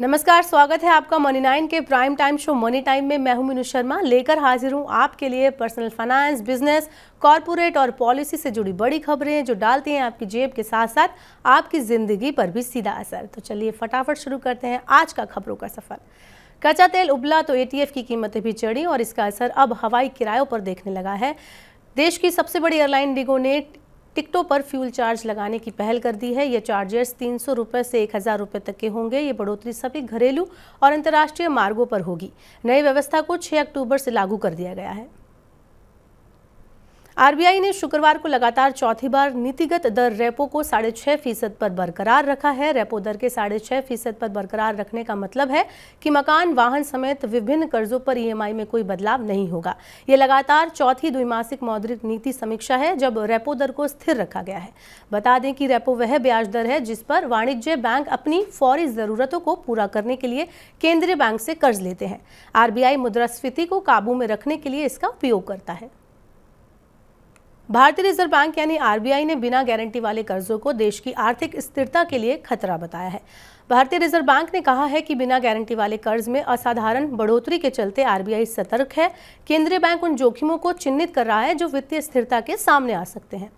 नमस्कार, स्वागत है आपका मनी 9 के prime time show money time में। मैं हूं मीनू शर्मा, लेकर हाजिर हूं आपके लिए पर्सनल फाइनेंस, बिजनेस, कॉर्पोरेट और पॉलिसी से जुड़ी बड़ी खबरें जो डालती हैं आपकी जेब के साथ साथ आपकी जिंदगी पर भी सीधा असर। तो चलिए फटाफट शुरू करते हैं आज का खबरों का सफर। कच्चा तेल उबला तो एटीएफ की कीमतें भी चढ़ी और इसका असर अब हवाई किरायों पर देखने लगा है। देश की सबसे बड़ी एयरलाइन इंडिगो ने टिकटों पर फ्यूल चार्ज लगाने की पहल कर दी है। ये चार्जेस 300 रुपये से 1000 रुपये तक के होंगे। ये बढ़ोतरी सभी घरेलू और अंतर्राष्ट्रीय मार्गों पर होगी। नई व्यवस्था को 6 अक्टूबर से लागू कर दिया गया है। आरबीआई ने शुक्रवार को लगातार चौथी बार नीतिगत दर रेपो को 6.5% पर बरकरार रखा है। रेपो दर के 6.5% पर बरकरार रखने का मतलब है कि मकान, वाहन समेत विभिन्न कर्जों पर ईएमआई में कोई बदलाव नहीं होगा। ये लगातार चौथी द्विमासिक मौद्रिक नीति समीक्षा है जब रेपो दर को स्थिर रखा गया है। बता दें कि रेपो वह ब्याज दर है जिस पर वाणिज्य बैंक अपनी फौरी जरूरतों को पूरा करने के लिए केंद्रीय बैंक से कर्ज लेते हैं। आरबीआई मुद्रास्फीति को काबू में रखने के लिए इसका उपयोग करता है। भारतीय रिजर्व बैंक यानी आरबीआई ने बिना गारंटी वाले कर्जों को देश की आर्थिक स्थिरता के लिए खतरा बताया है। भारतीय रिजर्व बैंक ने कहा है कि बिना गारंटी वाले कर्ज में असाधारण बढ़ोतरी के चलते आरबीआई सतर्क है। केंद्रीय बैंक उन जोखिमों को चिन्हित कर रहा है जो वित्तीय स्थिरता के सामने आ सकते हैं।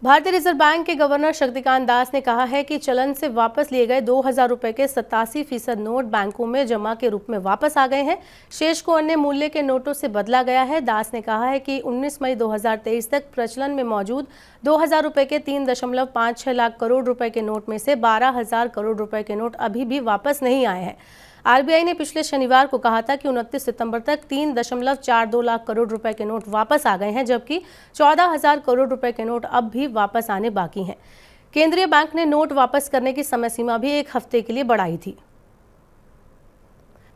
भारतीय रिजर्व बैंक के गवर्नर शक्तिकांत दास ने कहा है कि चलन से वापस लिए गए 2000 रुपये के 87% नोट बैंकों में जमा के रूप में वापस आ गए हैं। शेष को अन्य मूल्य के नोटों से बदला गया है। दास ने कहा है कि 19 मई 2023 तक प्रचलन में मौजूद 2000 रुपये के 3.56 लाख करोड़ रुपए के नोट में से 12,000 करोड़ रुपए के नोट अभी भी वापस नहीं आए हैं। आरबीआई ने पिछले शनिवार को कहा था कि 29 सितंबर तक 3.42 लाख करोड़ रुपए के नोट वापस आ गए हैं, जबकि 14,000 करोड़ रुपए के नोट अब भी वापस आने बाकी हैं। केंद्रीय बैंक ने नोट वापस करने की समय सीमा भी 1 हफ्ते के लिए बढ़ाई थी।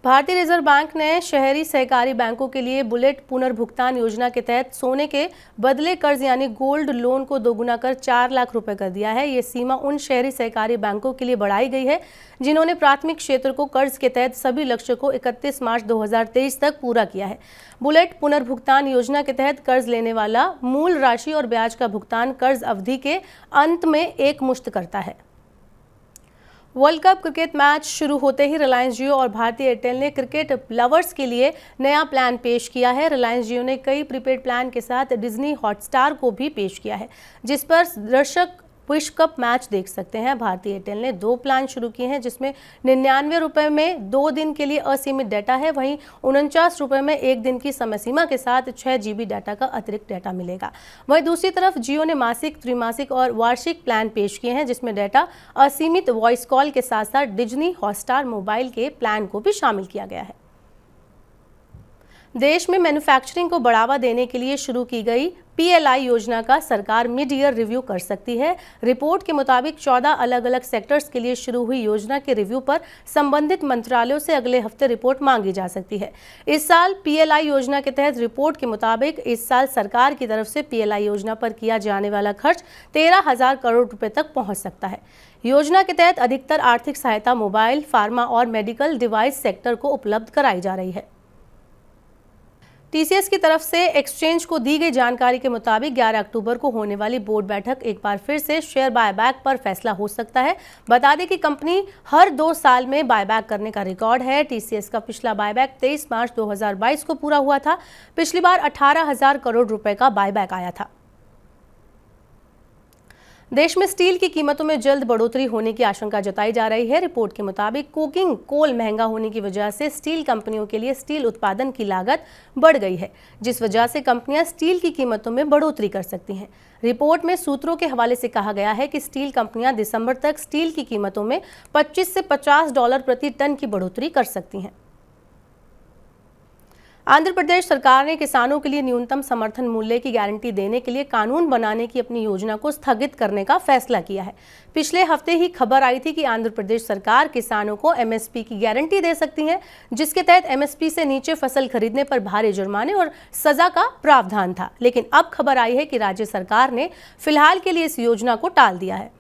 भारतीय रिजर्व बैंक ने शहरी सहकारी बैंकों के लिए बुलेट पुनर्भुगतान योजना के तहत सोने के बदले कर्ज यानी गोल्ड लोन को दोगुना कर 4 लाख रुपए कर दिया है। ये सीमा उन शहरी सहकारी बैंकों के लिए बढ़ाई गई है जिन्होंने प्राथमिक क्षेत्र को कर्ज के तहत सभी लक्ष्य को 31 मार्च 2023 तक पूरा किया है। बुलेट पुनर्भुगतान योजना के तहत कर्ज लेने वाला मूल राशि और ब्याज का भुगतान कर्ज अवधि के अंत में एक मुश्त करता है। वर्ल्ड कप क्रिकेट मैच शुरू होते ही रिलायंस जियो और भारतीय एयरटेल ने क्रिकेट लवर्स के लिए नया प्लान पेश किया है। रिलायंस जियो ने कई प्रीपेड प्लान के साथ डिज्नी हॉटस्टार को भी पेश किया है जिस पर दर्शक विश्व कप मैच देख सकते हैं। भारतीय एयरटेल ने 2 प्लान शुरू किए हैं जिसमें 99 रुपये में 2 दिन के लिए असीमित डाटा है, वहीं 49 रुपये में 1 दिन की समय सीमा के साथ 6 GB डाटा का अतिरिक्त डाटा मिलेगा। वहीं दूसरी तरफ जियो ने मासिक, त्रिमासिक और वार्षिक प्लान पेश किए हैं जिसमें डाटा, असीमित वॉइस कॉल के साथ साथ डिज्नी हॉटस्टार मोबाइल के प्लान को भी शामिल किया गया है। देश में मैन्युफैक्चरिंग को बढ़ावा देने के लिए शुरू की गई पीएलआई योजना का सरकार मिड ईयर रिव्यू कर सकती है। रिपोर्ट के मुताबिक 14 अलग अलग सेक्टर्स के लिए शुरू हुई योजना के रिव्यू पर संबंधित मंत्रालयों से अगले हफ्ते रिपोर्ट मांगी जा सकती है। इस साल पीएलआई योजना के तहत रिपोर्ट के मुताबिक इस साल सरकार की तरफ से पीएलआई योजना पर किया जाने वाला खर्च 13,000 करोड़ रुपए तक पहुंच सकता है। योजना के तहत अधिकतर आर्थिक सहायता मोबाइल, फार्मा और मेडिकल डिवाइस सेक्टर को उपलब्ध कराई जा रही है। टीसीएस की तरफ से एक्सचेंज को दी गई जानकारी के मुताबिक 11 अक्टूबर को होने वाली बोर्ड बैठक एक बार फिर से शेयर बायबैक पर फैसला हो सकता है। बता दें कि कंपनी हर 2 साल में बायबैक करने का रिकॉर्ड है। टीसीएस का पिछला बायबैक 23 मार्च 2022 को पूरा हुआ था। पिछली बार 18,000 करोड़ रुपए का बायबैक आया था। देश में स्टील की कीमतों में जल्द बढ़ोतरी होने की आशंका जताई जा रही है। रिपोर्ट के मुताबिक कोकिंग कोल महंगा होने की वजह से स्टील कंपनियों के लिए स्टील उत्पादन की लागत बढ़ गई है, जिस वजह से कंपनियां स्टील की कीमतों में बढ़ोतरी कर सकती हैं। रिपोर्ट में सूत्रों के हवाले से कहा गया है कि स्टील कंपनियां दिसंबर तक स्टील की कीमतों में 25 से $50 प्रति टन की बढ़ोतरी कर सकती हैं। आंध्र प्रदेश सरकार ने किसानों के लिए न्यूनतम समर्थन मूल्य की गारंटी देने के लिए कानून बनाने की अपनी योजना को स्थगित करने का फैसला किया है। पिछले हफ्ते ही खबर आई थी कि आंध्र प्रदेश सरकार किसानों को एमएसपी की गारंटी दे सकती है, जिसके तहत एमएसपी से नीचे फसल खरीदने पर भारी जुर्माने और सजा का प्रावधान था। लेकिन अब खबर आई है कि राज्य सरकार ने फिलहाल के लिए इस योजना को टाल दिया है।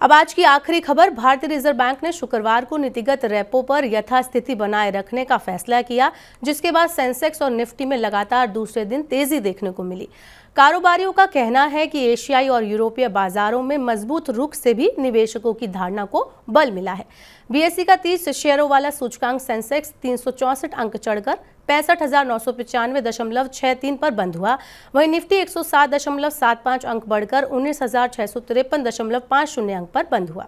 अब आज की आखिरी खबर। भारतीय रिजर्व बैंक ने शुक्रवार को नीतिगत रेपो पर यथास्थिति बनाए रखने का फैसला किया, जिसके बाद सेंसेक्स और निफ्टी में लगातार दूसरे दिन तेजी देखने को मिली। कारोबारियों का कहना है कि एशियाई और यूरोपीय बाजारों में मजबूत रुख से भी निवेशकों की धारणा को बल मिला है। बीएसई का 30 शेयरों वाला सूचकांक सेंसेक्स 364 अंक चढ़कर 65,995.63 पर बंद हुआ। वहीं निफ्टी 107.75 अंक बढ़कर 19,653.50 अंक पर बंद हुआ।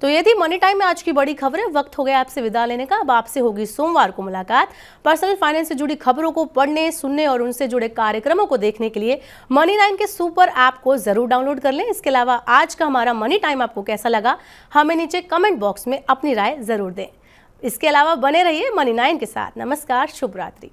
तो ये थी मनी टाइम में आज की बड़ी खबरें। वक्त हो गया आपसे विदा लेने का। अब आपसे होगी सोमवार को मुलाकात। पर्सनल फाइनेंस से जुड़ी खबरों को पढ़ने, सुनने और उनसे जुड़े कार्यक्रमों को देखने के लिए मनी 9 के सुपर ऐप को जरूर डाउनलोड कर लें। इसके अलावा आज का हमारा मनी टाइम आपको कैसा लगा, हमें नीचे कमेंट बॉक्स में अपनी राय जरूर दें। इसके अलावा बने रहिए मनी 9 के साथ। नमस्कार, शुभ रात्रि।